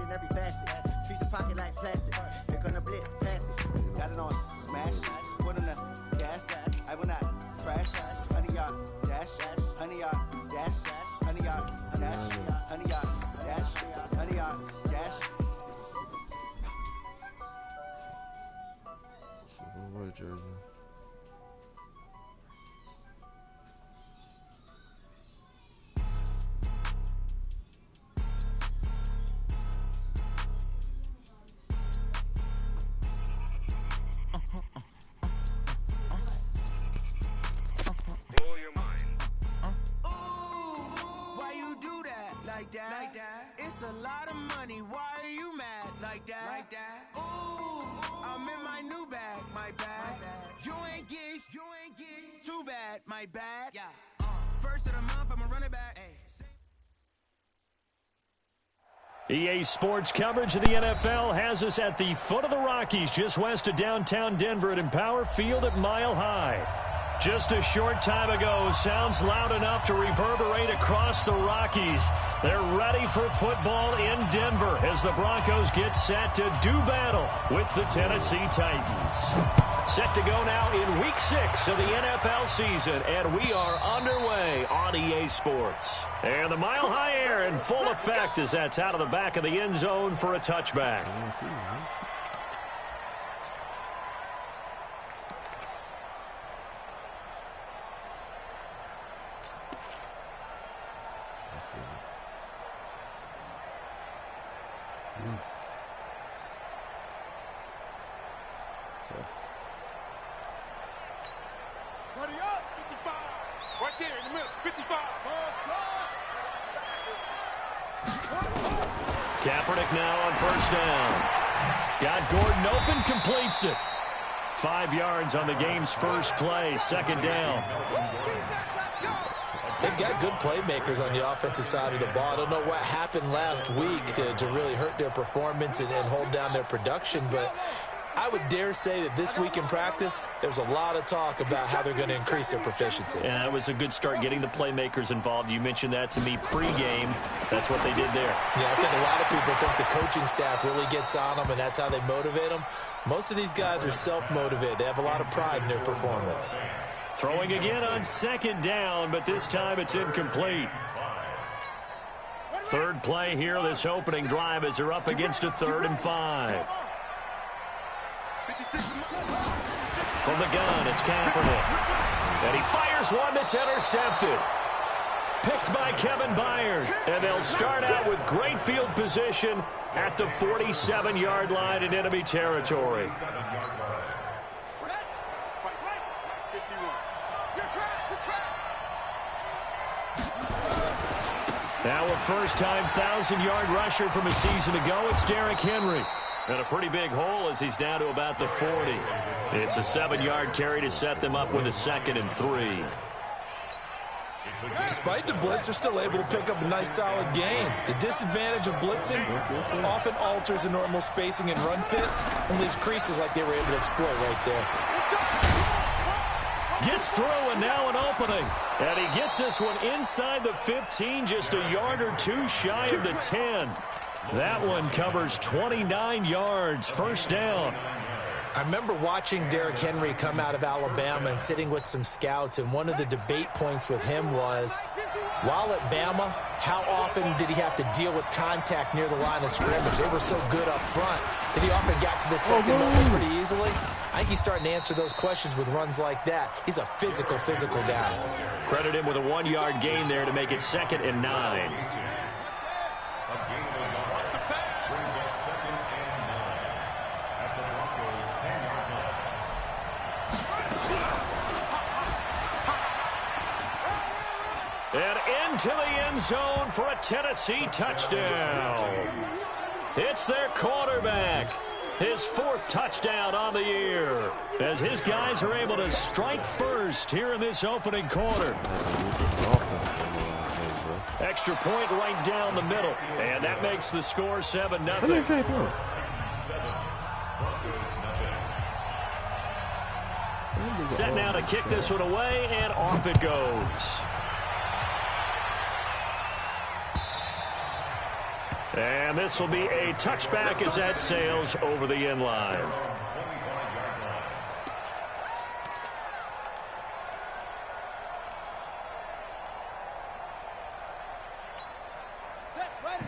in every facet. Treat the pocket like plastic. Here come the blitz, pass it. Got it on smash, put on the gas. I will not crash. 100 yard dash, 100 yard dash, 100 yard dash, 100 yard dash, 100 yard dash. White jersey. Like that. It's a lot of money. Why are you mad like that? Ooh, I'm in my new bag, my bag. You ain't get too bad, my bad. Yeah. First of the month, I'ma run it back. EA Sports coverage of the NFL has us at the foot of the Rockies, just west of downtown Denver at Empower Field at Mile High. Just a short time ago, sounds loud enough to reverberate across the Rockies. They're ready for football in Denver as the Broncos get set to do battle with the Tennessee Titans. Set to go now in Week 6 of the NFL season, and we are underway on EA Sports. And the Mile High air in full effect as that's out of the back of the end zone for a touchback. Kaepernick now on first down. Got Gordon open, completes it. 5 yards on the game's first play, second down. They've got good playmakers on the offensive side of the ball. I don't know what happened last week to really hurt their performance and hold down their production, but I would dare say that this week in practice, there's a lot of talk about how they're going to increase their proficiency. And that was a good start getting the playmakers involved. You mentioned that to me pregame. That's what they did there. Yeah, I think a lot of people think the coaching staff really gets on them, and that's how they motivate them. Most of these guys are self-motivated. They have a lot of pride in their performance. Throwing again on second down, but this time it's incomplete. Third play here, this opening drive as they're up against a 3rd and 5. From the gun, it's Kaepernick. And he fires one that's intercepted. Picked by Kevin Byard. And they'll start out with great field position at the 47-yard line in enemy territory. Now a first-time 1,000-yard rusher from a season ago, it's Derrick Henry. And a pretty big hole as he's down to about the 40. It's a 7-yard carry to set them up with a 2nd and 3. Despite the blitz, they're still able to pick up a nice, solid gain. The disadvantage of blitzing often alters the normal spacing and run fits and leaves creases like they were able to exploit right there. Gets through, and now an opening. And he gets this one inside the 15, just a yard or two shy of the 10. That one covers 29 yards, first down. I remember watching Derrick Henry come out of Alabama and sitting with some scouts, and one of the debate points with him was, while at Bama, how often did he have to deal with contact near the line of scrimmage? They were so good up front that he often got to the second level pretty easily. I think he's starting to answer those questions with runs like that. He's a physical guy. Credit him with a 1-yard gain there to make it 2nd and 9. And into the end zone for a Tennessee touchdown. It's their quarterback. His 4th touchdown on the year as his guys are able to strike first here in this opening quarter. Extra point right down the middle, and that makes the score 7-0. Set now to kick this one away, and off it goes. And this will be a touchback as that sails over the end line.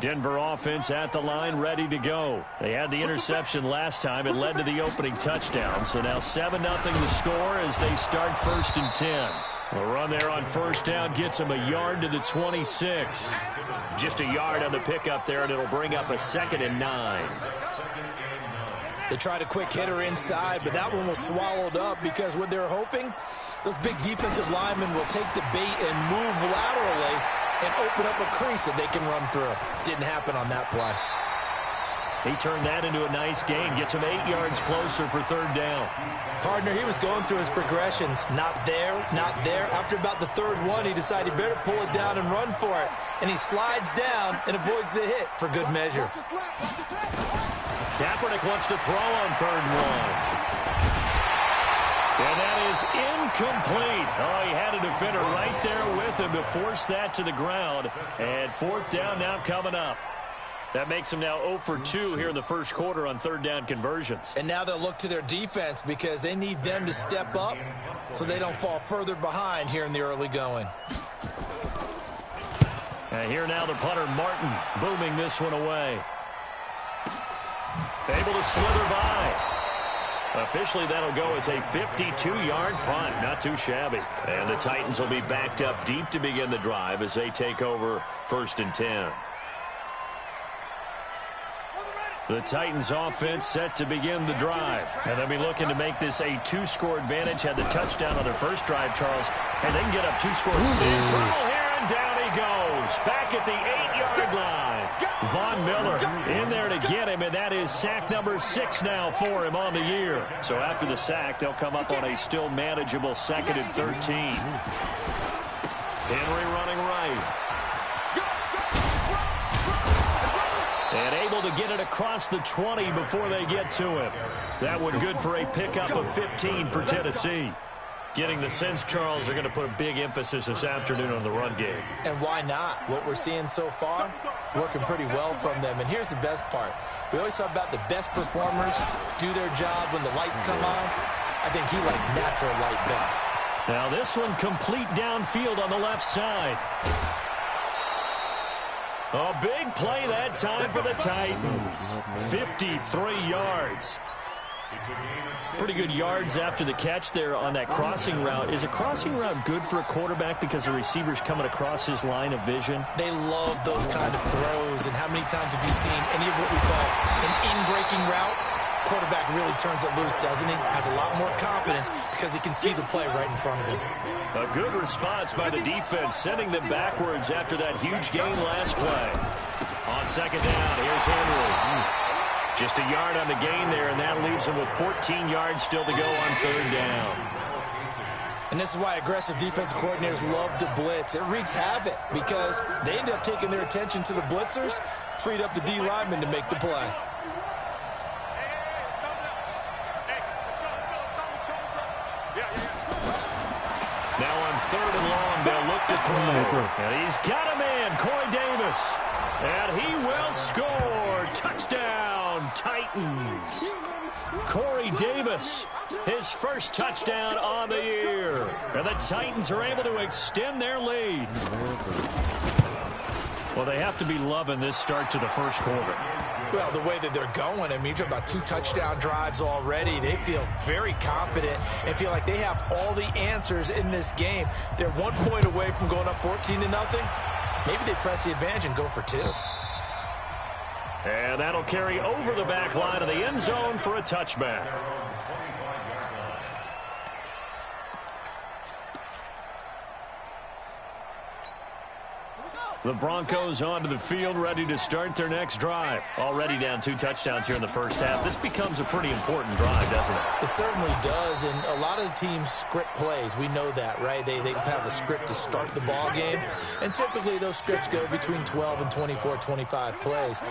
Denver offense at the line, ready to go. They had the interception last time. It led to the opening touchdown. So now 7-0 the score as they start 1st and 10. A run there on 1st down gets them a yard to the 26. Just a yard on the pickup there, and it'll bring up a 2nd and 9. They tried a quick hitter inside, but that one was swallowed up because what they're hoping, those big defensive linemen will take the bait and move laterally and open up a crease that they can run through. Didn't happen on that play. He turned that into a nice gain. Gets him 8 yards closer for 3rd down. Partner, he was going through his progressions. Not there, not there. After about the 3rd one, he decided he better pull it down and run for it. And he slides down and avoids the hit for good measure. Kaepernick wants to throw on 3rd and 1. And that is incomplete. Oh, he had a defender right there with him to force that to the ground. And 4th down now coming up. That makes him now 0 for 2 here in the 1st quarter on 3rd down conversions. And now they'll look to their defense because they need them to step up so they don't fall further behind here in the early going. And here now the punter, Martin, booming this one away. Able to slither by. Officially, that'll go as a 52-yard punt. Not too shabby. And the Titans will be backed up deep to begin the drive as they take over 1st and 10. The Titans offense set to begin the drive. And they'll be looking to make this a 2-score advantage. Had the touchdown on their first drive, Charles. And they can get up 2 scores. In trouble here, and down he goes. Back at the 8-yard line. Von Miller in there to get him, and that is sack number 6 now for him on the year. So after the sack, they'll come up on a still manageable 2nd and 13. Henry running right. And able to get it across the 20 before they get to him. That one good for a pickup of 15 for Tennessee. Getting the sense, Charles, they're going to put a big emphasis this afternoon on the run game. And why not? What we're seeing so far, working pretty well from them. And here's the best part. We always talk about the best performers do their job when the lights come on. I think he likes natural light best. Now this one complete downfield on the left side. A big play that time for the Titans. 53 yards. Pretty good yards after the catch there on that crossing route. Is a crossing route good for a quarterback because the receiver's coming across his line of vision? They love those kind of throws. And how many times have you seen any of what we call an in-breaking route? Quarterback really turns it loose, doesn't he? Has a lot more confidence because he can see the play right in front of him. A good response by the defense, sending them backwards after that huge gain last play. On 2nd down, here's Henry. Just a yard on the gain there, and that leaves them with 14 yards still to go on 3rd down. And this is why aggressive defensive coordinators love to blitz. It wreaks havoc because they end up taking their attention to the blitzers, freed up the D linemen to make the play. Now on 3rd and long, they'll look to throw. And he's got a man, Corey Davis. And he will score. Touchdown, Titans. Corey Davis, his first touchdown on the year. And the Titans are able to extend their lead. Well, they have to be loving this start to the 1st quarter. Well, the way that they're going, I mean, you're talking about 2 touchdown drives already. They feel very confident and feel like they have all the answers in this game. They're 1 point away from going up 14-0. Maybe they press the advantage and go for 2. And that'll carry over the back line of the end zone for a touchback. The Broncos onto the field, ready to start their next drive. Already down 2 touchdowns here in the first half. This becomes a pretty important drive, doesn't it? It certainly does, and a lot of the teams script plays. We know that, right? They have a script to start the ball game, and typically those scripts go between 12 and 24, 25 plays.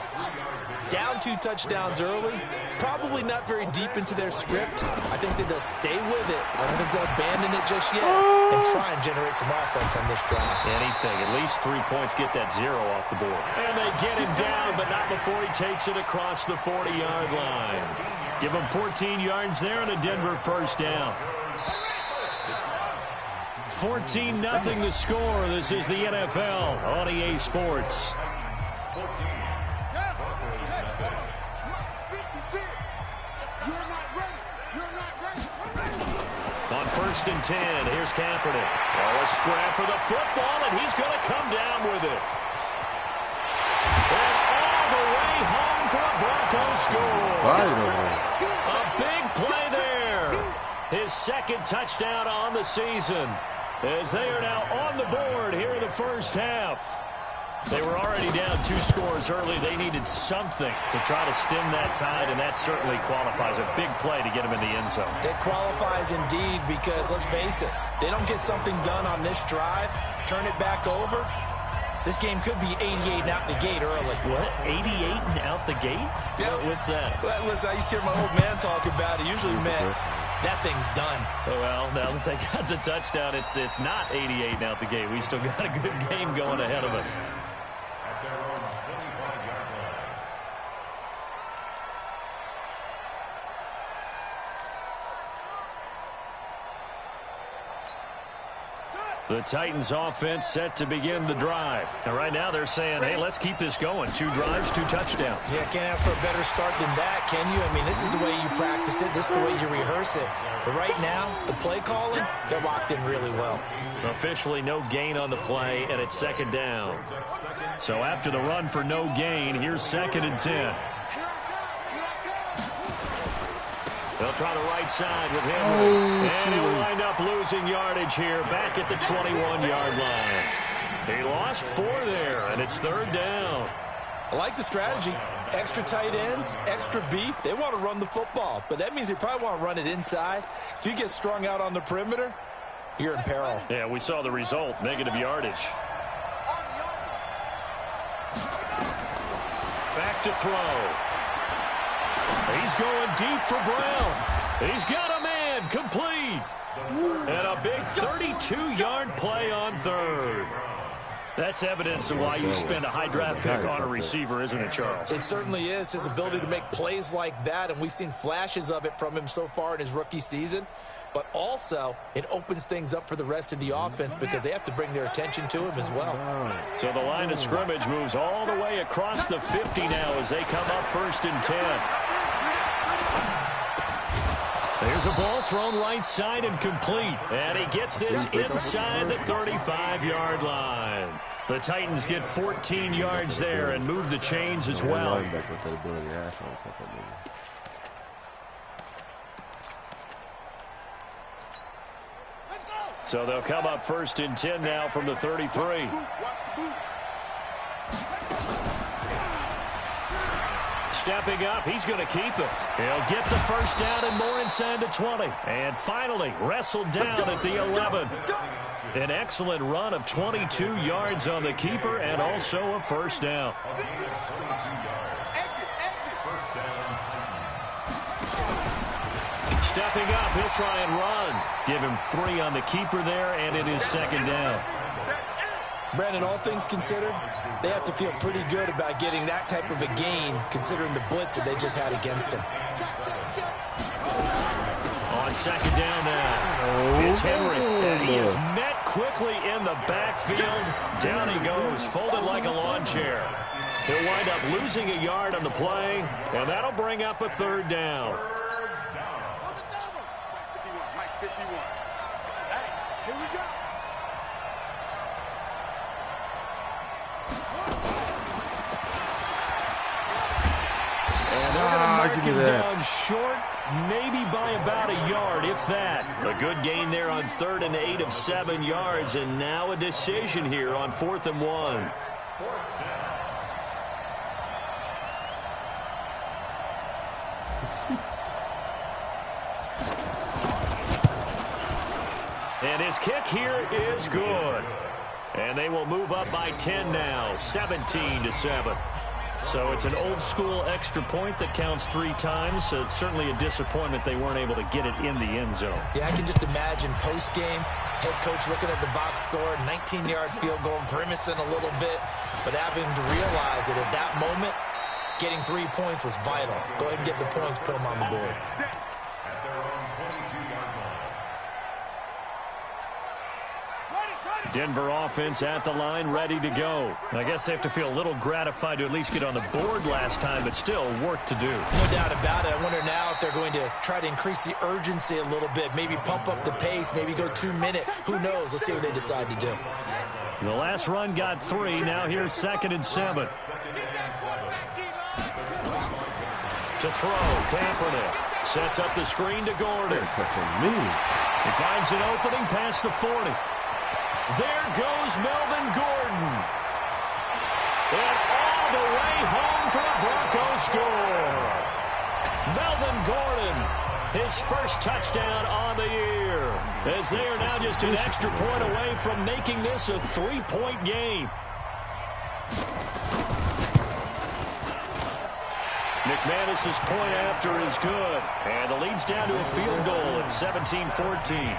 Down 2 touchdowns early, probably not very deep into their script. I think that they'll stay with it. I don't think they'll abandon it just yet and try and generate some offense on this drive. Anything, at least 3 points get that 0 off the board. And they get him down, but not before he takes it across the 40-yard line. Give him 14 yards there and a Denver first down. 14-0 the score. This is the NFL on EA Sports. On 1st and 10, here's Kaepernick. Oh, a scrap for the football, and he's going to come down with it. And all the way home for a Broncos score. A big play there. His second touchdown on the season, as they are now on the board here in the first half. They were already down 2 scores early. They needed something to try to stem that tide, and that certainly qualifies. A big play to get them in the end zone. It qualifies indeed because, let's face it, they don't get something done on this drive, turn it back over, this game could be 88 and out the gate early. What? 88 and out the gate? Yeah. What's that? Well, listen, I used to hear my old man talk about it. Usually meant that thing's done. Well, now that they got the touchdown, it's not 88 and out the gate. We still got a good game going ahead of us. The Titans offense set to begin the drive. And right now they're saying, hey, let's keep this going. 2 drives, 2 touchdowns. Yeah, can't ask for a better start than that, can you? I mean, this is the way you practice it. This is the way you rehearse it. But right now, the play calling, they're locked in really well. Officially no gain on the play, and it's 2nd down. So after the run for no gain, here's 2nd and 10. They'll try the right side with Henry. And he'll wind up losing yardage here back at the 21-yard line. He lost 4 there, and it's 3rd down. I like the strategy. Extra tight ends, extra beef. They want to run the football, but that means they probably want to run it inside. If you get strung out on the perimeter, you're in peril. Yeah, we saw the result, negative yardage. Back to throw. He's going deep for Brown. He's got a man, complete. And a big 32-yard play on 3rd. That's evidence of why you spend a high draft pick on a receiver, isn't it, Charles? It certainly is. His ability to make plays like that, and we've seen flashes of it from him so far in his rookie season. But also, it opens things up for the rest of the offense because they have to bring their attention to him as well. So the line of scrimmage moves all the way across the 50 now as they come up 1st and 10. There's a ball thrown right side and complete. And he gets this inside the 35-yard line. The Titans get 14 yards there and move the chains as well. So they'll come up 1st and 10 now from the 33. Stepping up, he's going to keep it. He'll get the first down and more inside the 20. And finally wrestled down at the 11. An excellent run of 22 yards on the keeper and also a first down. Stepping up, he'll try and run. Give him 3 on the keeper there, and it is 2nd down. Brandon, all things considered, they have to feel pretty good about getting that type of a gain, considering the blitz that they just had against him. On 2nd down now, it's Henry, and he is met quickly in the backfield. Down he goes, folded like a lawn chair. He'll wind up losing a yard on the play, and that'll bring up a 3rd down. Down short, maybe by about a yard, if that. A good gain there on 3rd and 8 of 7 yards, and now a decision here on 4th and 1. And his kick here is good. And they will move up by 10 now, 17-7. So it's an old-school extra point that counts 3 times. So it's certainly a disappointment they weren't able to get it in the end zone. Yeah, I can just imagine post-game, head coach looking at the box score, 19-yard field goal, grimacing a little bit, but having to realize that at that moment, getting 3 points was vital. Go ahead and get the points, put them on the board. Denver offense at the line, ready to go. I guess they have to feel a little gratified to at least get on the board last time, but still work to do. No doubt about it. I wonder now if they're going to try to increase the urgency a little bit, maybe pump up the pace, maybe go 2-minute. Who knows? Let's see what they decide to do. The last run got 3. Now here's 2nd and 7. To throw, Kaepernick sets up the screen to Gordon. He finds an opening past the 40. There goes Melvin Gordon. And all the way home for the Broncos score. Melvin Gordon, his first touchdown on the year. As they are now just an extra point away from making this a 3-point game. McManus's point after is good. And the lead's down to a field goal at 17-14.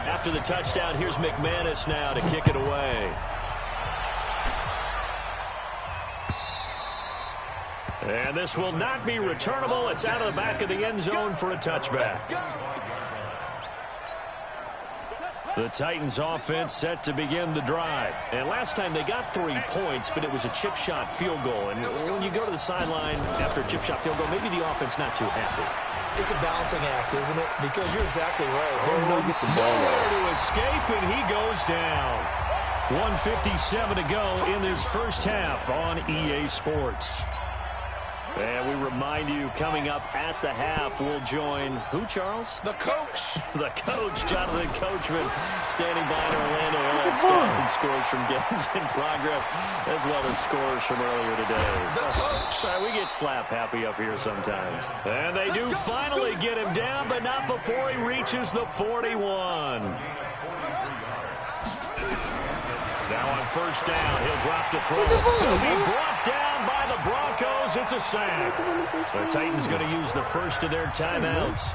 After the touchdown, here's McManus now to kick it away. And this will not be returnable. It's out of the back of the end zone for a touchback. The Titans offense set to begin the drive. And last time they got 3 points, but it was a chip shot field goal. And when you go to the sideline after a chip shot field goal, maybe the offense not too happy. It's a balancing act, isn't it? Because you're exactly right. Nowhere to escape, and he goes down. 1:57 to go in this first half on EA Sports. And we remind you, coming up at the half, we'll join who, Charles? The coach. The coach, Jonathan Coachman, standing by in Orlando. He'll have stats and scores from games in progress, as well as scores from earlier today. The coach. We get slap happy up here sometimes. And they do finally get him down, but not before he reaches the 41. Now on first down, he'll drop to throw. He'll be brought down by the Broncos. It's a sack. The Titans going to use the first of their timeouts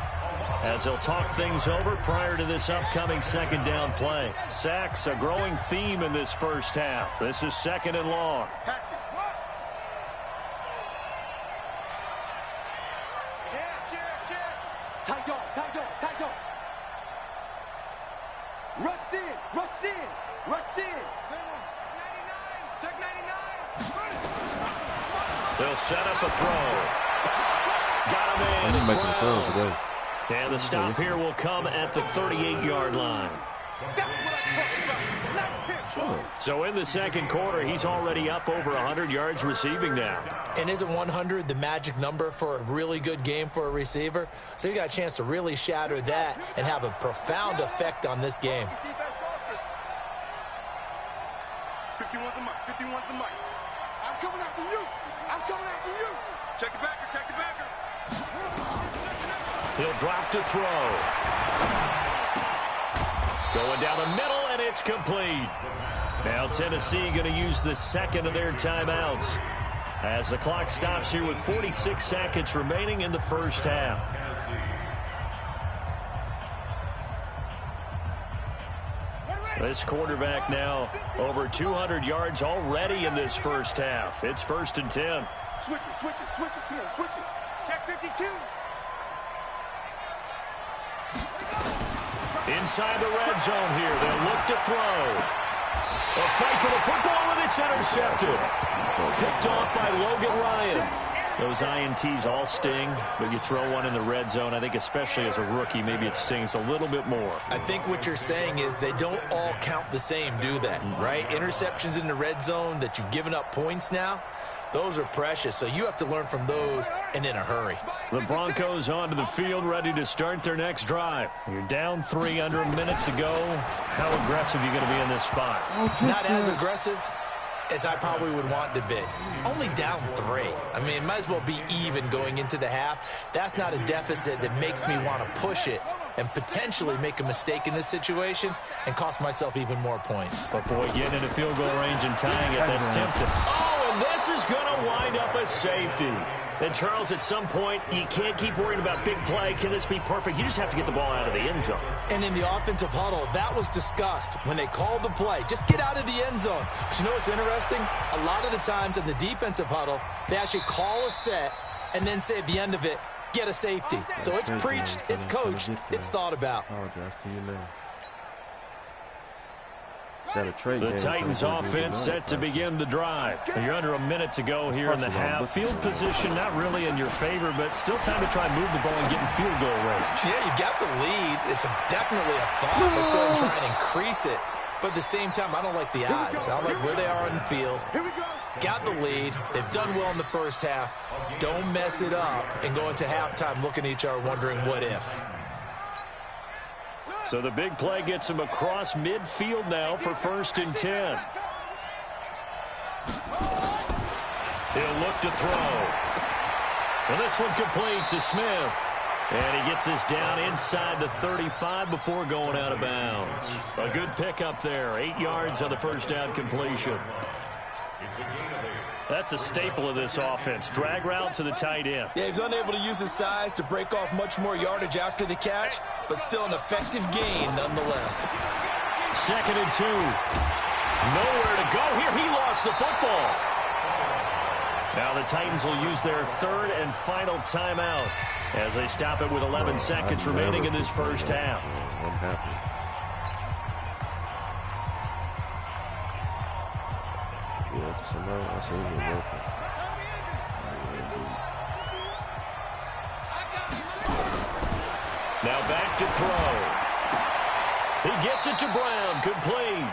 as they'll talk things over prior to this upcoming second down play. Sacks, a growing theme in this first half. This is 2nd and long. Rush in, rush in, rush in. Check 99. They'll set up a throw. Got him in. It's Brown. And the stop here will come at the 38-yard line. So in the second quarter, he's already up over 100 yards receiving now. And isn't 100 the magic number for a really good game for a receiver? So he got a chance to really shatter that and have a profound effect on this game. 51's the mic, 51's the mic. I'm coming after you. I'm coming after you. Check the backer, check the backer. He'll drop to throw. Going down the middle, and it's complete. Now Tennessee going to use the second of their timeouts as the clock stops here with 46 seconds remaining in the first half. This quarterback now over 200 yards already in this first half. It's 1st and 10. Switch it, switch it, switch it. Come on, switch it. Check 52. Inside the red zone here. They'll look to throw. A fight for the football, and it's intercepted. Picked off by Logan Ryan. Those INTs all sting, but you throw one in the red zone, I think especially as a rookie, maybe it stings a little bit more. I think what you're saying is they don't all count the same, do they? Right? Interceptions in the red zone that you've given up points now, those are precious, so you have to learn from those and in a hurry. The Broncos onto the field, ready to start their next drive. You're down 3, under a minute to go. How aggressive are you going to be in this spot? Not as aggressive as I probably would want to be. Only down 3. I mean, it might as well be even going into the half. That's not a deficit that makes me want to push it and potentially make a mistake in this situation and cost myself even more points. But, boy, getting into field goal range and tying it, that's tempting. Oh, and this is going to wind up a safety. And, Charles, at some point, you can't keep worrying about big play. Can this be perfect? You just have to get the ball out of the end zone. And in the offensive huddle, that was discussed when they called the play. Just get out of the end zone. But you know what's interesting? A lot of the times in the defensive huddle, they actually call a set and then say at the end of it, get a safety. So it's preached, it's coached, it's thought about. The Titans offense set to begin the drive. You're under a minute to go here in the half. Field position not really in your favor, but still time to try and move the ball and get in field goal range. Yeah, you got the lead. It's definitely a thought. Let's go ahead and try and increase it. But at the same time, I don't like the odds. I don't like where they are on the field. Got the lead. They've done well in the first half. Don't mess it up and go into halftime looking at each other wondering what if. So the big play gets him across midfield now for 1st and 10. He'll look to throw. And this one complete to Smith. And he gets this down inside the 35 before going out of bounds. A good pickup there. 8 yards on the first down completion. That's a staple of this offense. Drag route to the tight end. Yeah, he's unable to use his size to break off much more yardage after the catch, but still an effective gain nonetheless. 2nd and 2. Nowhere to go here. He lost the football. Now the Titans will use their 3rd and final timeout as they stop it with 11 seconds remaining in this first half. Now back to throw. He gets it to Brown, complete.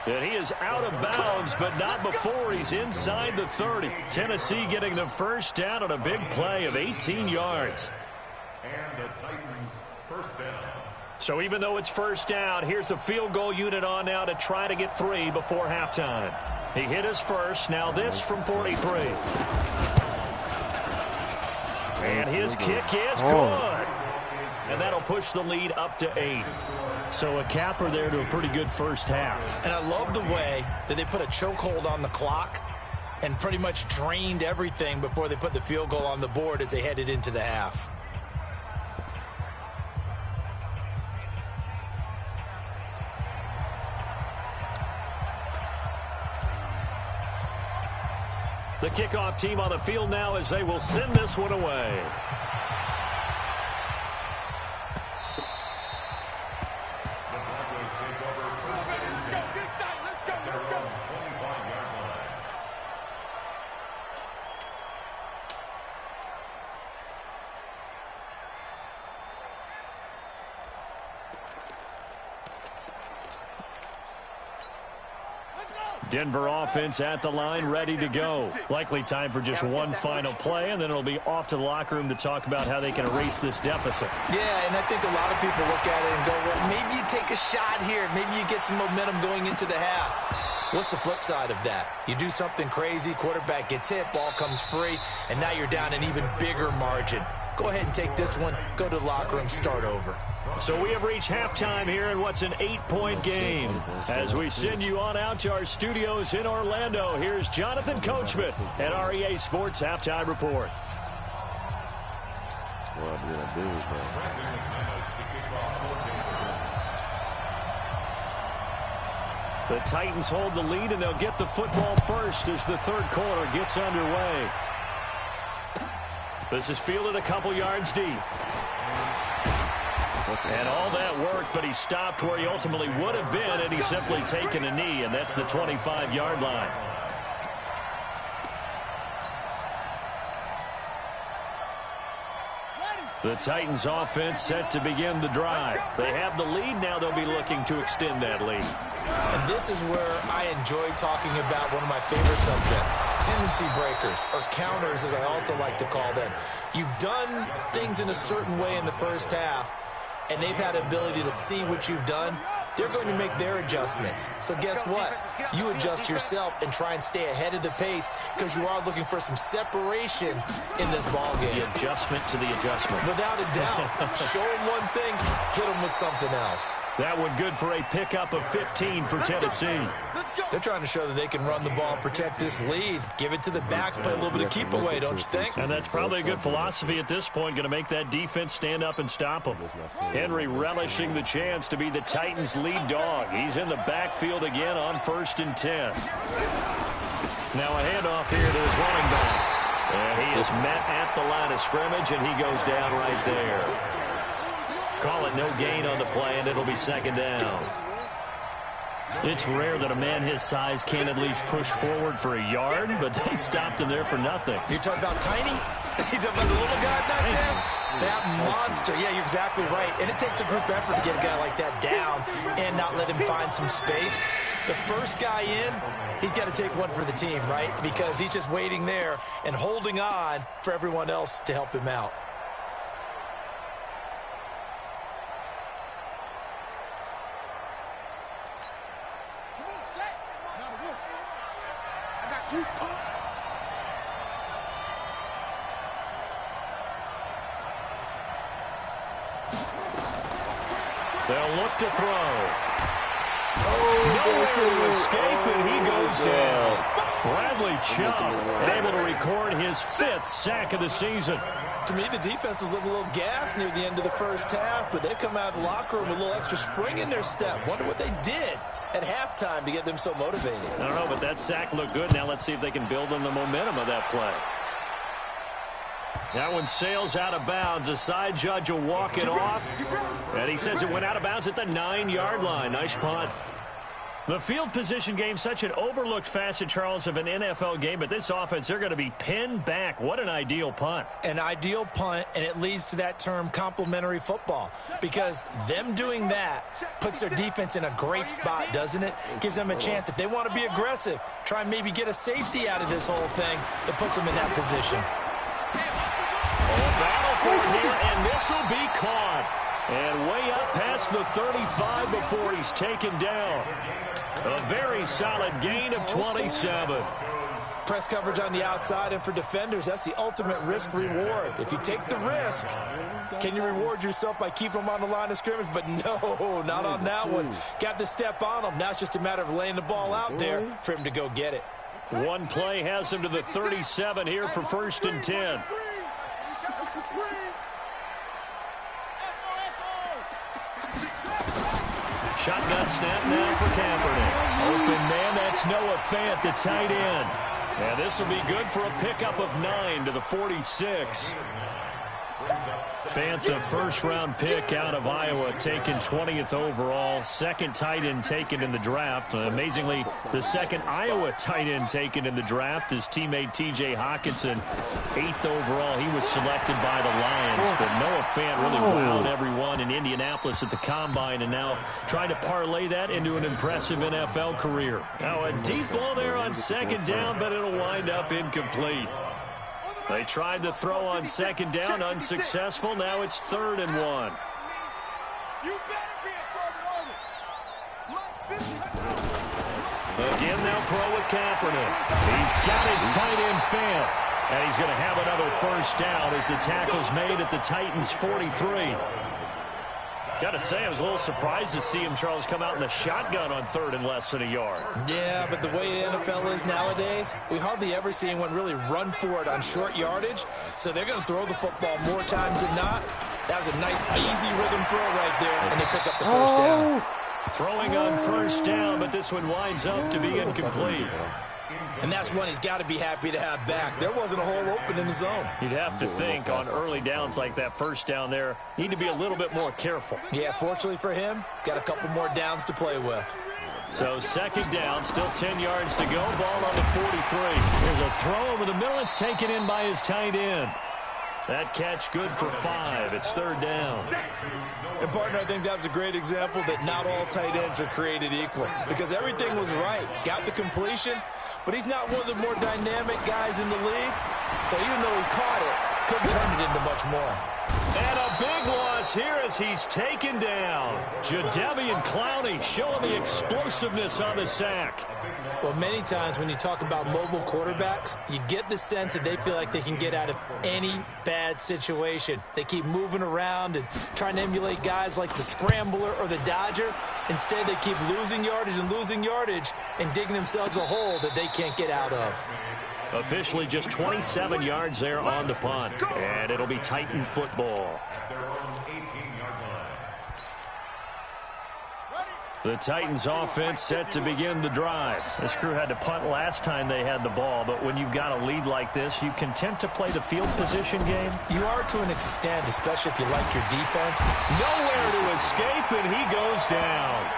And he is out of bounds, but not before he's inside the 30. Tennessee getting the first down on a big play of 18 yards. And the Titans first down. So even though it's first down, here's the field goal unit on now to try to get 3 before halftime. He hit his first. Now this from 43. And his kick is good. And that'll push the lead up to 8. So a capper there to a pretty good first half. And I love the way that they put a chokehold on the clock and pretty much drained everything before they put the field goal on the board as they headed into the half. The kickoff team on the field now as they will send this one away. The Broncos take over first and 10. They're on the 25-yard line. Denver offense at the line, ready to go. Likely time for just one final play, and then it'll be off to the locker room to talk about how they can erase this deficit. Yeah, and I think a lot of people look at it and go, well, maybe you take a shot here. Maybe you get some momentum going into the half. What's the flip side of that? You do something crazy, quarterback gets hit, ball comes free, and now you're down an even bigger margin. Go ahead and take this one, go to the locker room, start over. So we have reached halftime here in what's an 8-point game. As we send you on out to our studios in Orlando, here's Jonathan Coachman at REA Sports Halftime Report. The Titans hold the lead, and they'll get the football first as the third quarter gets underway. This is fielded a couple yards deep. And all that work, but he stopped where he ultimately would have been, and he's simply taken a knee, and that's the 25-yard line. The Titans offense set to begin the drive. They have the lead. Now they'll be looking to extend that lead. And this is where I enjoy talking about one of my favorite subjects, tendency breakers, or counters as I also like to call them. You've done things in a certain way in the first half, and they've had the ability to see what you've done they're going to make their adjustments. So guess what? You adjust yourself and try and stay ahead of the pace because you are looking for some separation in this ball game. The adjustment to the adjustment. Without a doubt. Show them one thing, hit them with something else. That one good for a pickup of 15 for Tennessee. They're trying to show that they can run the ball, protect this lead, give it to the backs, play a little bit of keep away, don't you think? And that's probably a good philosophy at this point, going to make that defense stand up and stop them. Henry relishing the chance to be the Titans' lead dog. He's in the backfield again on 1st and 10. Now a handoff here to his running back. And he is met at the line of scrimmage, and he goes down right there. Call it no gain on the play, and it'll be 2nd down. It's rare that a man his size can't at least push forward for a yard, but they stopped him there for nothing. You're talking about tiny? You're talking about the little guy back there? That monster. Yeah, you're exactly right. And it takes a group effort to get a guy like that down and not let him find some space. The first guy in, he's got to take one for the team, right? Because he's just waiting there and holding on for everyone else to help him out. They'll look to throw. Nowhere to escape, and he goes down. Bradley Chubb able to record his 5th sack of the season. To me, the defense was looking a little gassed near the end of the first half, but they've come out of the locker room with a little extra spring in their step. Wonder what they did at halftime to get them so motivated. I don't know, but that sack looked good. Now let's see if they can build on the momentum of that play. That one sails out of bounds. The side judge will walk it off. And he says it went out of bounds at the 9-yard line. Nice punt. The field position game, such an overlooked facet, Charles, of an NFL game. But this offense, they're going to be pinned back. What an ideal punt. An ideal punt, and it leads to that term complementary football. Because them doing that puts their defense in a great spot, doesn't it? Gives them a chance. If they want to be aggressive, try and maybe get a safety out of this whole thing, it puts them in that position. Battle for it here, and this will be caught. And way up past the 35 before he's taken down. A very solid gain of 27. Press coverage on the outside, and for defenders, that's the ultimate risk-reward. If you take the risk, can you reward yourself by keeping them on the line of scrimmage? But no, not on that one. Got the step on them. Now it's just a matter of laying the ball out there for him to go get it. One play has him to the 37 here for 1st and 10. Shotgun snap now for Kaepernick. Open man, that's Noah Fant, the tight end. And this will be good for a pickup of 9 to the 46. Fant, the first-round pick out of Iowa, taken 20th overall. 2nd tight end taken in the draft. Amazingly, the 2nd Iowa tight end taken in the draft is teammate T.J. Hockenson. 8th overall, he was selected by the Lions. But Noah Fant really wowed everyone in Indianapolis at the Combine, and now trying to parlay that into an impressive NFL career. Now a deep ball there on 2nd down, but it'll wind up incomplete. They tried to throw on 2nd down, unsuccessful. Now it's 3rd and 1. Again, they'll throw with Kaepernick. He's got his tight end Fant. And he's going to have another 1st down as the tackle's made at the Titans' 43. Got to say, I was a little surprised to see him, Charles, come out in the shotgun on 3rd and less than a yard. Yeah, but the way the NFL is nowadays, we hardly ever see anyone really run for it on short yardage. So they're going to throw the football more times than not. That was a nice, easy rhythm throw right there, and they pick up the 1st down. Throwing on 1st down, but this one winds up to be incomplete. And that's one he's got to be happy to have back. There wasn't a hole open in the zone. You'd have to think on early downs like that 1st down there, need to be a little bit more careful. Yeah, fortunately for him, got a couple more downs to play with. So 2nd down, still 10 yards to go. Ball on the 43. There's a throw over the middle. It's taken in by his tight end. That catch good for 5. It's 3rd down. And, partner, I think that was a great example that not all tight ends are created equal. Because everything was right. Got the completion, but he's not one of the more dynamic guys in the league. So even though he caught it, couldn't turn it into much more. And a big loss here as he's taken down. Jadeveon Clowney showing the explosiveness on the sack. Well, many times when you talk about mobile quarterbacks, you get the sense that they feel like they can get out of any bad situation. They keep moving around and trying to emulate guys like the Scrambler or the Dodger. Instead, they keep losing yardage and digging themselves a hole that they can't get out of. Officially just 27 yards there on the punt. And it'll be Titan football. The Titans offense set to begin the drive. This crew had to punt last time they had the ball, but when you've got a lead like this, you content to play the field position game? You are to an extent, especially if you like your defense. Nowhere to escape, and he goes down.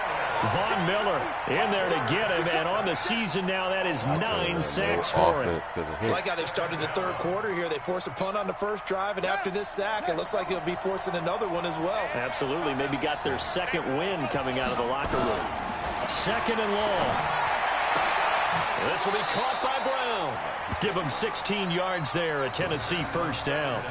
Von Miller in there to get him, and on the season now, that is 9 sacks for him. I like how they started the third quarter here. They forced a punt on the first drive, and after this sack, it looks like they'll be forcing another one as well. Absolutely. Maybe got their second win coming out of the locker room. Second and long. This will be caught by Brown. Give him 16 yards there, a Tennessee first down.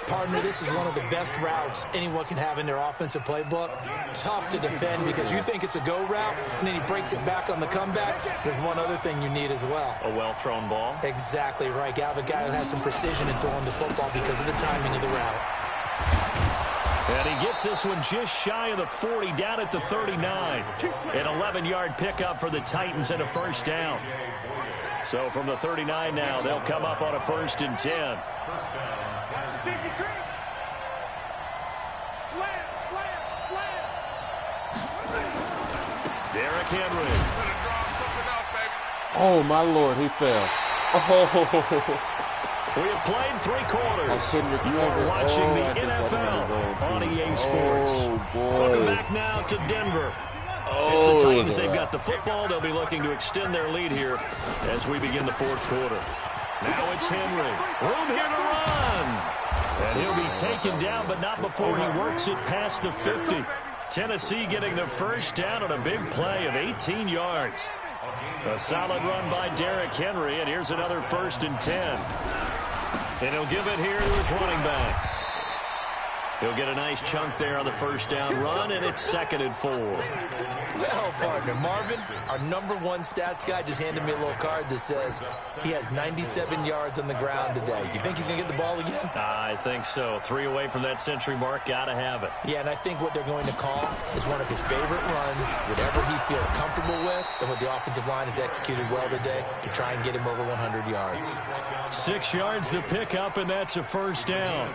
Partner, this is one of the best routes anyone can have in their offensive playbook. Tough to defend because you think it's a go route, and then he breaks it back on the comeback. There's one other thing you need as well. A well-thrown ball? Exactly right. You have a guy who has some precision in throwing the football because of the timing of the route. And he gets this one just shy of the 40, down at the 39. An 11-yard pickup for the Titans and a first down. So from the 39 now, they'll come up on a 1st and 10. Derrick Henry. Oh, my Lord, he fell. Oh. We have played 3 quarters. You are watching the NFL on EA Sports. Oh, boy. Welcome back now to Denver. It's the Titans. They've got the football. They'll be looking to extend their lead here as we begin the 4th quarter. Now it's Henry. Room here to run. And he'll be taken down, but not before he works it past the 50. Tennessee getting the first down on a big play of 18 yards. A solid run by Derrick Henry, and here's another 1st and 10. And he'll give it here to his running back. He'll get a nice chunk there on the first down run, and it's 2nd and 4. Well, partner, Marvin, our #1 stats guy, just handed me a little card that says he has 97 yards on the ground today. You think he's going to get the ball again? I think so. 3 away from that century mark. Got to have it. Yeah, and I think what they're going to call is one of his favorite runs, whatever he feels comfortable with, and what the offensive line has executed well today to try and get him over 100 yards. 6 yards the pickup, and that's a first down.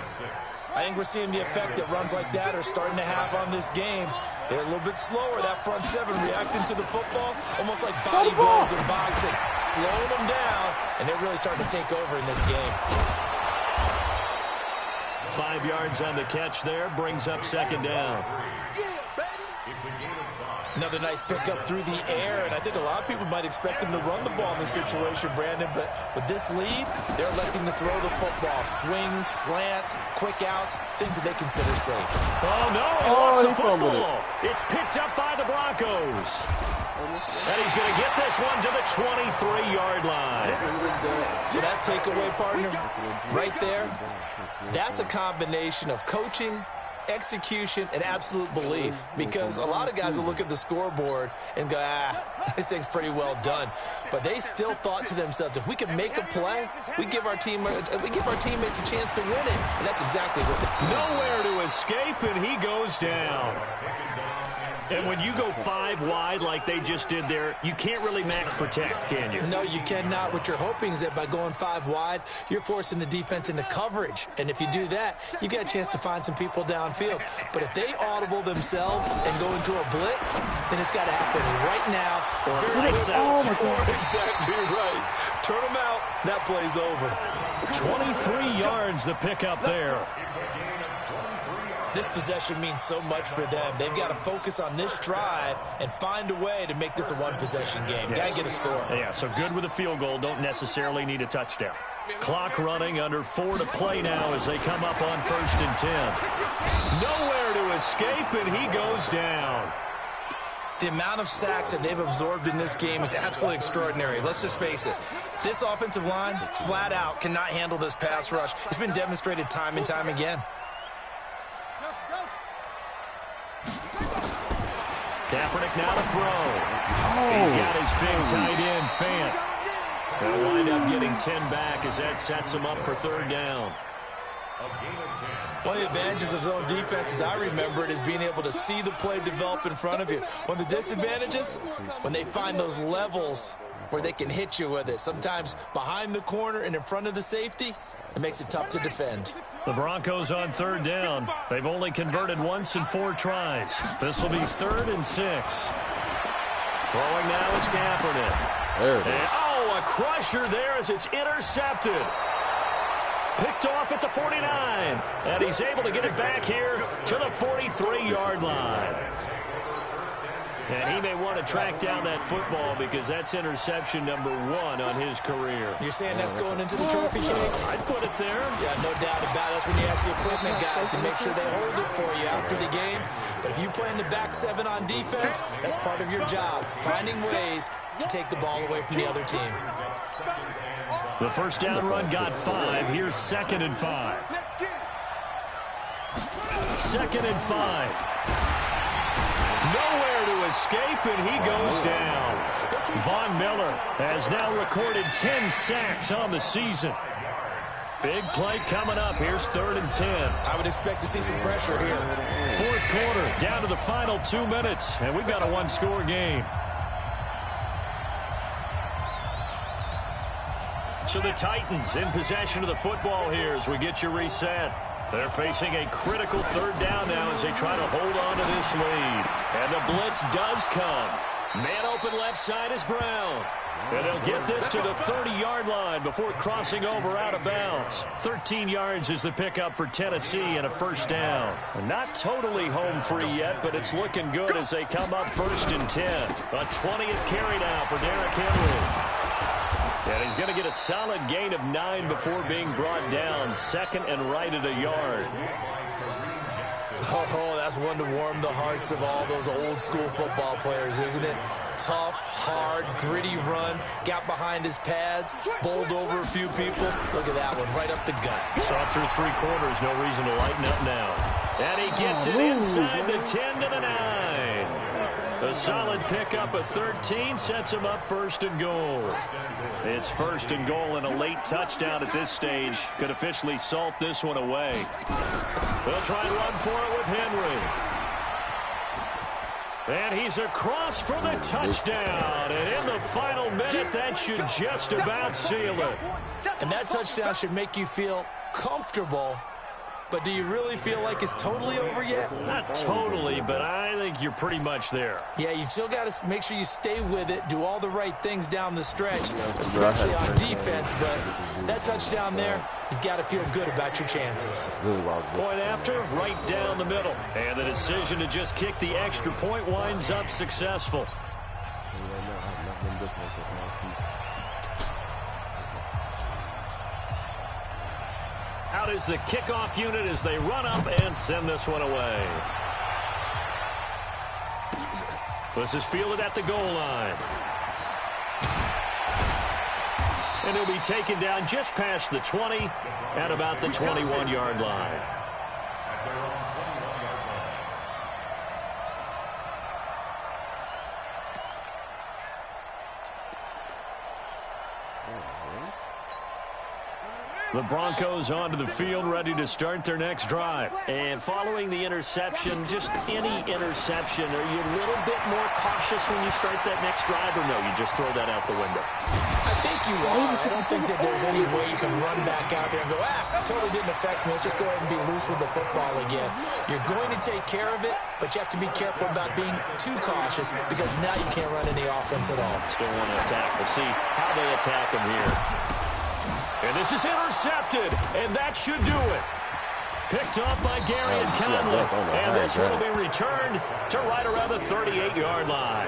I think we're seeing the effect that runs like that are starting to have on this game. They're a little bit slower, that front 7, reacting to the football, almost like body blows in boxing, slowing them down, and they're really starting to take over in this game. 5 yards on the catch there, brings up 2nd down. Another nice pickup through the air, and I think a lot of people might expect them to run the ball in this situation, Brandon, but with this lead, they're electing to throw the football. Swings, slants, quick outs, things that they consider safe. Oh, no, he lost the football. It's picked up by the Broncos. And he's going to get this one to the 23-yard line. Well, that takeaway, partner, right there, that's a combination of coaching, execution, and absolute belief, because a lot of guys will look at the scoreboard and go, this thing's pretty well done, but they still thought to themselves, if we can make a play, we give our teammates a chance to win it, and that's exactly what they do. Nowhere to escape, and he goes down. And when you go 5 wide like they just did there, you can't really max protect, can you? No, you cannot. What you're hoping is that by going 5 wide, you're forcing the defense into coverage. And if you do that, you get a chance to find some people downfield. But if they audible themselves and go into a blitz, then it's got to happen right now. Exactly right. Turn them out. That play's over. 23 yards the pickup there. This possession means so much for them. They've got to focus on this drive and find a way to make this a one-possession game. Got to get a score. Yeah, so good with a field goal. Don't necessarily need a touchdown. Clock running, under 4 to play now as they come up on 1st and 10. Nowhere to escape, and he goes down. The amount of sacks that they've absorbed in this game is absolutely extraordinary. Let's just face it. This offensive line, flat out, cannot handle this pass rush. It's been demonstrated time and time again. Kaepernick now to throw. He's got his big tight end, Fant. They'll wind up getting 10 back as that sets him up for third down. One of the advantages of zone defense, as I remember it, is being able to see the play develop in front of you. One of the disadvantages, when they find those levels where they can hit you with it. Sometimes behind the corner and in front of the safety, it makes it tough to defend. The Broncos on third down. They've only converted once in 4 tries. This will be 3rd and 6. Throwing now is Kaepernick. There it is. And, a crusher there as it's intercepted. Picked off at the 49. And he's able to get it back here to the 43-yard line. And he may want to track down that football because that's interception number 1 on his career. You're saying that's going into the trophy case? I'd put it there. Yeah, no doubt about it. That's when you ask the equipment guys to make sure they hold it for you after the game. But if you play in the back 7 on defense, that's part of your job, finding ways to take the ball away from the other team. The first down run got 5. Here's 2nd and 5. 2nd and 5. Nowhere to escape, and he goes down. Von Miller has now recorded 10 sacks on the season. Big play coming up. Here's 3rd and 10. I would expect to see some pressure here. 4th quarter, down to the final 2 minutes, and we've got a 1-score game. So the Titans in possession of the football here as we get you reset. They're facing a critical 3rd down now as they try to hold on to this lead. And the blitz does come. Man open left side is Brown. And they'll get this to the 30-yard line before crossing over out of bounds. 13 yards is the pickup for Tennessee and a 1st down. Not totally home free yet, but it's looking good as they come up 1st and 10. A 20th carry now for Derrick Henry. And he's going to get a solid gain of 9 before being brought down. 2nd and right at a yard. Oh, that's one to warm the hearts of all those old-school football players, isn't it? Tough, hard, gritty run. Got behind his pads, bowled over a few people. Look at that one, right up the gut. Saw through 3 quarters, no reason to lighten up now. And he gets it inside the 10 to the 9. A solid pickup of 13 sets him up 1st and goal. It's 1st and goal and a late touchdown at this stage. Could officially salt this one away. They'll try and run for it with Henry. And he's across for the touchdown. And in the final minute, that should just about seal it. And that touchdown should make you feel comfortable. But do you really feel like it's totally over yet? Not totally, but I think you're pretty much there. Yeah, you've still got to make sure you stay with it, do all the right things down the stretch, especially on defense. But that touchdown there, you've got to feel good about your chances. Point after, right down the middle. And the decision to just kick the extra point winds up successful. Out is the kickoff unit as they run up and send this one away. This is fielded at the goal line. And he'll be taken down just past the 20 at about the 21-yard line. The Broncos onto the field, ready to start their next drive. And following the interception, just any interception, are you a little bit more cautious when you start that next drive, or no, you just throw that out the window? I think you are. I don't think that there's any way you can run back out there and go, totally didn't affect me. Let's just go ahead and be loose with the football again. You're going to take care of it, but you have to be careful about being too cautious because now you can't run any offense at all. Still want to attack. We'll see how they attack him here. And this is intercepted, and that should do it. Picked off by Gary and Conley. And this one will be returned to right around the 38-yard line.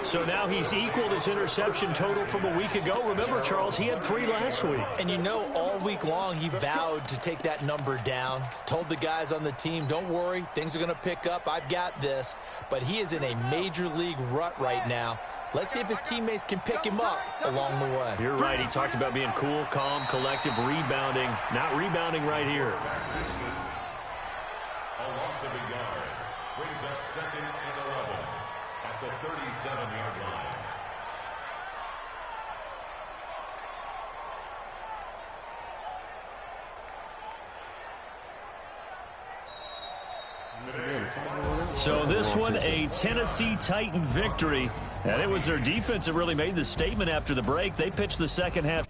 So now he's equaled his interception total from a week ago. Remember, Charles, he had 3 last week. And you know, all week long, he vowed to take that number down. Told the guys on the team, don't worry, things are going to pick up. I've got this. But he is in a major league rut right now. Let's see if his teammates can pick him up along the way. You're right. He talked about being cool, calm, collective, rebounding. Not rebounding right here. A loss of a yard brings up 2nd and 11 at the 37-yard line. So this one, a Tennessee Titan victory. And it was their defense that really made the statement after the break. They pitched the second half.